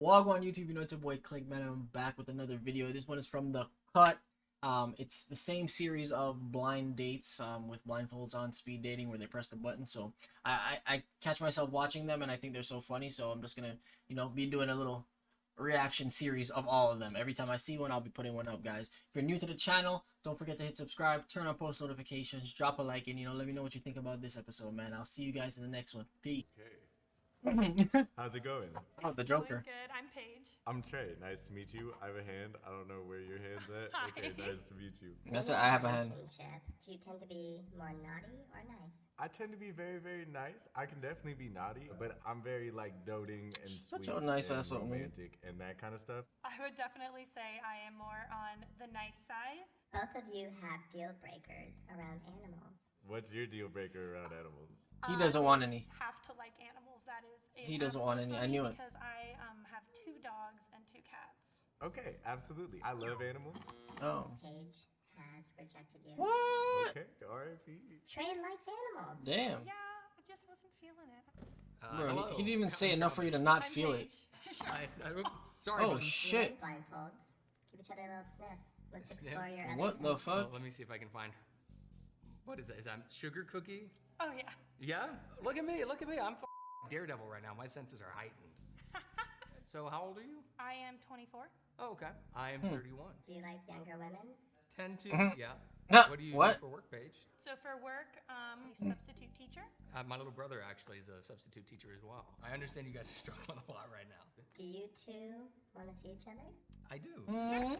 Wagwan YouTube, you know it's your boy Clink, man. I'm back with another video. This one is from The Cut. It's the same series of blind dates with blindfolds on, speed dating, where they press the button. So I catch myself watching them, and I think they're so funny. So I'm just gonna, be doing a little reaction series of all of them. Every time I see one, I'll be putting one up, guys. If you're new to the channel, don't forget to hit subscribe, turn on post notifications, drop a like, and let me know what you think about this episode, man. I'll see you guys in the next one. Peace. Okay. How's it going? Oh, the Joker. Good. I'm Paige. I'm Trey. Nice to meet you. I have a hand. I don't know where your hand's at. Hi. Okay, nice to meet you. That's it. I have a hand. Relationship, do you tend to be more naughty or nice? I tend to be very, very nice. I can definitely be naughty, but I'm very like doting and Such sweet a nice and ass little man. romantic and that kind of stuff. I would definitely say I am more on the nice side. Both of you have deal breakers around animals. What's your deal breaker around animals? He doesn't want any. Have to like animals. That is. He doesn't want any. I knew it. Because I have 2 dogs and 2 cats. Okay, absolutely. I love animals. Oh. Paige has rejected you. What? Okay, R.I.P. Trey likes animals. Damn. Yeah, I just wasn't feeling it. Bro, he didn't even say enough for you to not I'm feel it. Paige. Sorry. Oh, buddy. shit. Blindfolds. Give each other a little sniff. Let's Sniff? explore your other What the senses. fuck? Let me see if I can find. What is that? Is that sugar cookie? Oh yeah. Yeah. Look at me. Look at me. I'm Daredevil right now. My senses are heightened. So how old are you? I am 24. Oh, okay. I am 31. Do you like younger women? Tend to. Yeah. No, What do you what? do for work, Paige? So for work, substitute teacher. My little brother actually is a substitute teacher as well. I understand you guys are struggling a lot right now. Do you two want to see each other? I do. Mm.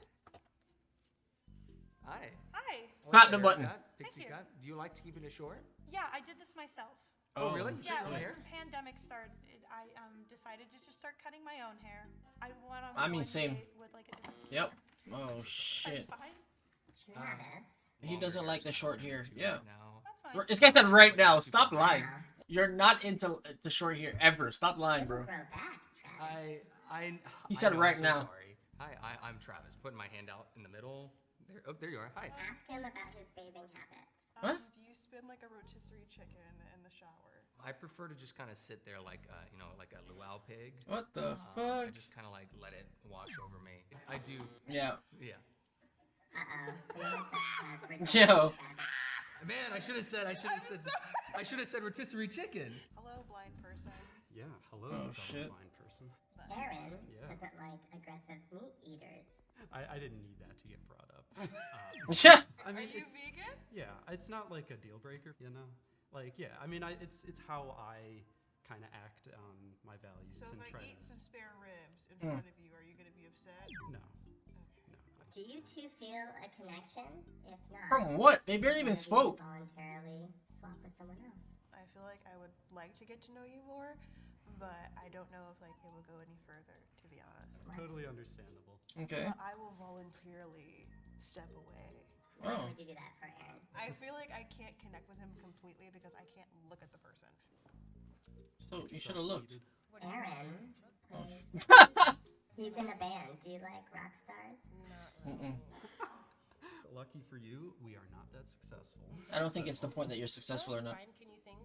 Hi. Hi. Clap What's the your button. haircut? Pixie you. cut. Do you like to keep it short? Yeah, I did this myself. Oh, really? Oh, Yeah, Your own when hair? the pandemic started, I decided to just start cutting my own hair. I went on I mean, one same. date with like a different teacher. Yep. Oh, That's shit. fine. Travis. He doesn't like the short hair. Yeah. No. That's fine. This guy said right now. Stop lying. Wow. You're not into short hair ever. Stop lying, It'll bro. grow back, Travis. He said know, right I'm so now. Sorry. Hi, I'm Travis. Putting my hand out in the middle. There, oh, there you are. Hi. Ask him about his bathing habits. What? Do you spin like a rotisserie chicken in the shower? I prefer to just kind of sit there like, like a luau pig. What the I fuck? just kind of like let it wash over me. I do. Yeah. Yeah. Uh-oh. Someone has rejected Yo. Travis. Man, I should have said rotisserie chicken. Hello, blind person. Yeah, hello, Oh, fellow shit. blind person. Aaron Yeah. doesn't like aggressive meat eaters. I didn't need that to get brought up. Yeah. I Are mean, you it's, vegan? yeah, it's not like a deal breaker, you know? Like, yeah, I mean, it's how I kind of act on my values So and if try I eat to. some spare ribs in Mm. front of you, are you going to be upset? No, no. Do you two feel a connection? If not, From what? They barely even one of you spoke. voluntarily swap with someone else. I feel like I would like to get to know you more, but I don't know if like it will go any further, to be honest. Totally understandable. Okay. But I will voluntarily step away. Why Oh. would you do that for Aaron? I feel like I can't connect with him completely because I can't look at the person. So you should have looked. Self-seated. Aaron plays. He's in a band. Do you like rock stars? Mm-mm. Lucky for you, we are not that successful. I don't think it's the point that you're successful or not. Can you sing?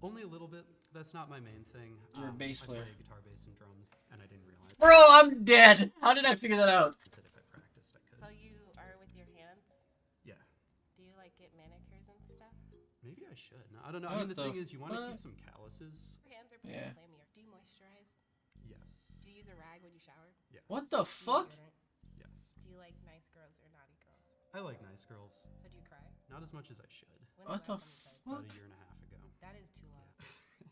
Only a little bit. That's not my main thing. You're a bass player. I play guitar, bass, and drums, and I didn't realize Bro, I'm dead. How did I figure that out? that if I practiced, I could. So you are with your hands? Yeah. Do you like get manicures and stuff? Maybe I should. No, I don't know. What I mean, the the thing is, you want to fuck? keep some calluses. Your hands are pretty Yeah. clammy. Do you moisturize? Yes. Do you use a rag when you shower? Yes. What the Do you use fuck? deodorant? Yes. Do you like nice girls or naughty girls? I like nice girls. So do you cry? Not as much as I should. When's What the last time you cried? About fuck? a year and a half ago. That is too long.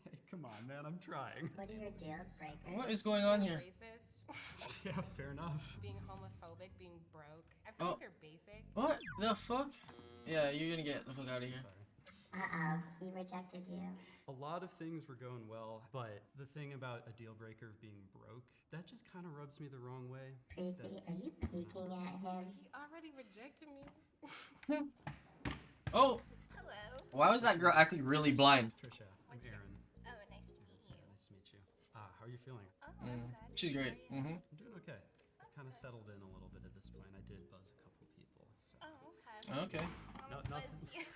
Hey, come on, man. I'm trying. What are your deal breakers? What is going on Being here? racist, Yeah, fair enough. being homophobic, being broke. I feel Oh. like they're basic. What the fuck? Yeah, you're gonna get the fuck out of here. Sorry. Uh-oh. He rejected you. A lot of things were going well, but the thing about a deal breaker of being broke, that just kind of rubs me the wrong way. Preeti, are you peeking at him? He already rejected me. Oh, Hello. why was that girl acting really blind? Trisha, I'm What's your- Aaron. Oh, nice to meet you. Nice to meet you. How are you feeling? Oh, I'm good. She's great. How are you? Mm-hmm. I'm doing okay. I kind of settled in a little bit at this point. I did buzz a couple people. So. Oh, okay. Okay. No, Buzz nothing. you.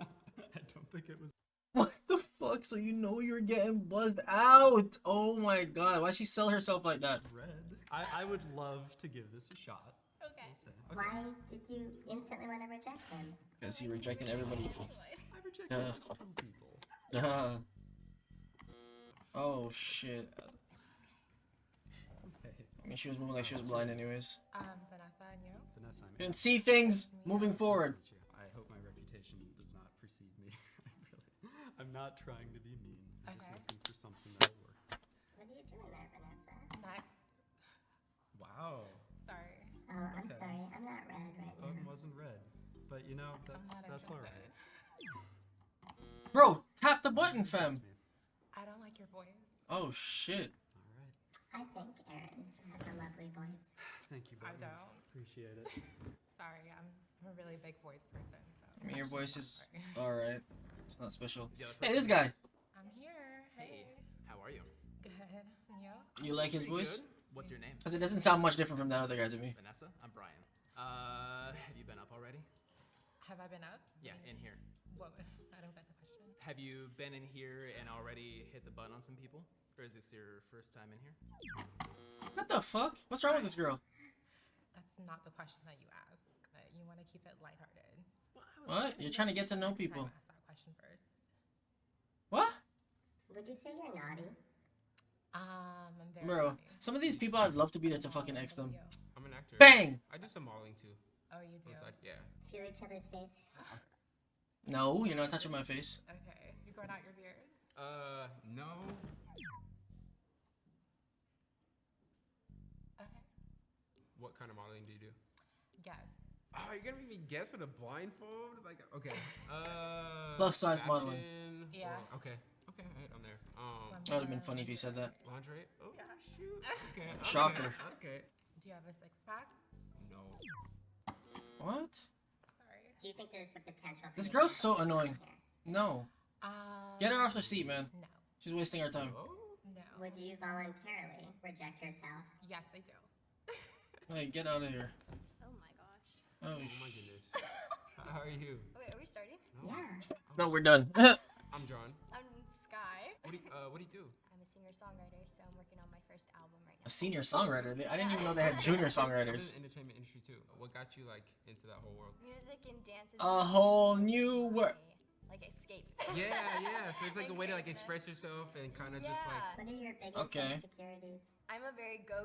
I don't think it was. What the fuck? So you know you're getting buzzed out. Oh my god. Why'd she sell herself like that? Red. I would love to give this a shot. Okay. We'll see. Okay. Why did you instantly want to reject him? Because he rejected everybody. I rejected two people. Oh shit. Okay. I mean, she was moving like she was blind anyways. Vanessa and you? Vanessa, I'm Didn't see things moving forward. Nice to meet you. I hope my reputation does not precede me. I'm not trying to be mean. I'm just Okay. looking for something that'll work. What are you doing there, Vanessa? Next. Wow. Sorry. Oh, I'm Okay. sorry. I'm not red right Button now. wasn't red, but you know that's all right. Bro, tap the button, fam. I don't like your voice. Oh shit. All right. I think Aaron has a lovely voice. Thank you, I Button. don't. Appreciate it. Sorry, I'm a really big voice person. So. I mean, your voice is Sorry. alright. It's not special. The other Hey, person- this guy. I'm here. Hey. How are you? Good. And you? You like his Pretty voice? good. What's your name? Because it doesn't sound much different from that other guy to me. Vanessa? I'm Brian. Have you been up already? Have I been up? Yeah, in here. What? I don't get the question. Have you been in here and already hit the button on some people? Or is this your first time in here? What the fuck? What's wrong with this girl? That's not the question that you ask. You want to keep it lighthearted. What? You're trying to get to know Next time, people. ask that question first. What? Would you say you're naughty? I'm very Bro, naughty. some of these people I'd love to be there to fucking X them. You. I'm an actor. Bang! I do some modeling too. Oh, you do? It's like, yeah. Feel each other's face? No, you're not touching my face. Okay. You're growing out your beard? No. Okay. What kind of modeling do you do? Yes. Oh, you're gonna make me guess with a blindfold? Like, okay. Plus size modeling. fashion Yeah. or- okay. Okay, alright, I'm there. That would have been funny if you said that. Lingerie? Oh, shoot. Okay. Shocker. Okay. Do you have a six-pack? No. What? Sorry. Do you think there's the potential for This me girl's to so have annoying. here? No. Get her off the seat, man. No. She's wasting our time. Oh? No. Would you voluntarily reject yourself? Yes, I do. Hey, get out of here. Oh my gosh. Oh, Oh my goodness. How are you? Wait, are we starting? No. Yeah. no, we're done. I'm John. I'm Sky. What do you do? I'm a singer-songwriter, so I'm working on my first album right A now. senior songwriter. I didn't even know they had junior I'm songwriters. in the entertainment industry too. What got you like into that whole world? Music and dance is A whole new world. like escape. Yeah, yeah. So it's like a way to like express yourself and kind of just like. What are your biggest Okay. insecurities? I'm a very go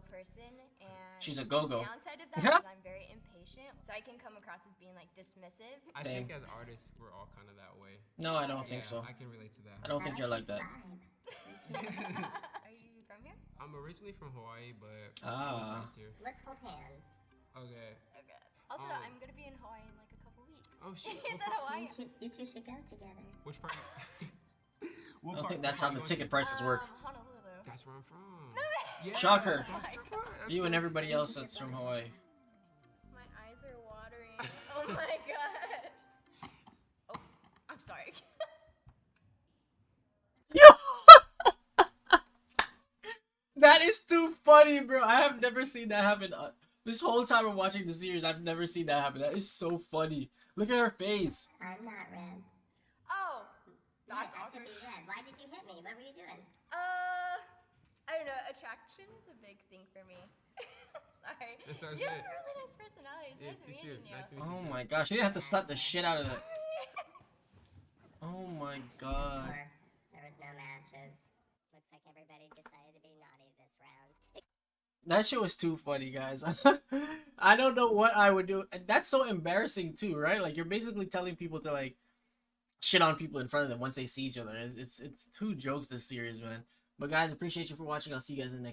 person, and She's a go-go. The downside of that is I'm very impatient, so I can come across as being like dismissive. I Same. think as artists, we're all kind of that way. No, I don't think Yeah, so. I can relate to that. I don't think you're like that. Are you from here? I'm originally from Hawaii, but I Ah. was raised here. Let's hold hands. Okay. Okay. Also, Oh. I'm gonna be in Hawaii in like a couple weeks. Oh, shit. Is that Hawaii? You two should go together. Which part? I don't think that's how the ticket prices work. Honolulu. That's where I'm from. No way. Yeah, Shocker. that's where I'm from. That's You and where- everybody else that's from Hawaii. My eyes are watering. Oh my gosh. Oh, I'm sorry. That is too funny, bro. I have never seen that happen. This whole time I'm watching the series, I've never seen that happen. That is so funny. Look at her face. I'm not red. Oh, You that's have to awkward. be red. Why did you hit me? What were you doing? I don't know. Attraction is a big thing for me. Sorry. That sounds You have good. a really nice personality. It's Yeah, nice you meeting too. you. Nice to meet Oh you. my gosh, you didn't have to slap the shit out of that. Oh my Of god. course, there was no matches. Looks like everybody decided to be naughty this round. That shit was too funny, guys. I don't know what I would do. And that's so embarrassing too, right? Like you're basically telling people to like shit on people in front of them once they see each other. It's two jokes this series, man. But guys, appreciate you for watching. I'll see you guys in the next